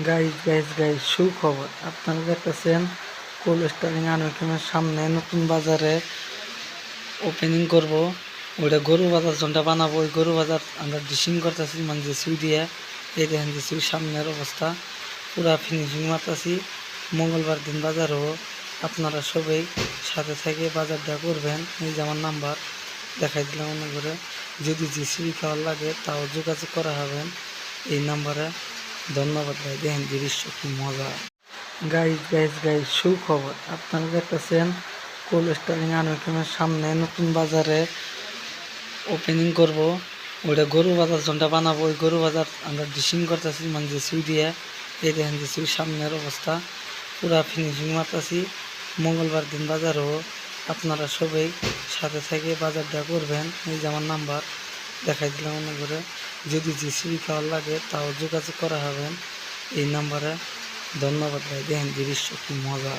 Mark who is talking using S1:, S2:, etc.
S1: Guys সুখবর, আপনারা দেখতেছেন কোল্ড স্টোরিং আনউকিমের সামনে নতুন বাজারে ওপেনিং করব। ওইটা গরু বাজার জনটা বানাবো। ওই গরু বাজার আমরা ডিসিং করতেছি, মানে জেসিবি দিয়ে। এই দেখেন জেসিবির সামনের অবস্থা, পুরা ফিনিশিং মারতেছি। মঙ্গলবার দিন বাজার হবো, আপনারা সবাই সাথে থেকে বাজারটা করবেন। এই যে আমার নাম্বার দেখাই দিলাম মনে করে, যদি জেসিবি খাওয়ার লাগে তাও যোগাযোগ করা হবেন এই নাম্বারে। ধন্যবাদ ভাই। দেখেন দৃশ্য কি মজা। গাইজ সুখবর, আপনারা দেখতেছেন কোল্ড স্টোরিং আনউকিমের সামনে নতুন বাজারে ওপেনিং করব। ওইটা গরু বাজার জনটা বানাবো। ওই গরু বাজার আমরা ডিসিং করতেছি, মানে জেসিবি দিয়ে। এই দেখেন জেসিবির সামনের অবস্থা, পুরা ফিনিশিং মারতেছি। মঙ্গলবার দিন বাজার হবো, আপনারা সবাই সাথে থেকে বাজারটা করবেন। এই যে আমার নাম্বার দেখাই দিলাম মনে করে, যদি জেসিবি খাওয়ার লাগে তাও যোগাযোগ করা হবেন এই নাম্বারে। ধন্যবাদ ভাই। দেখেন দৃশ্য কি মজা।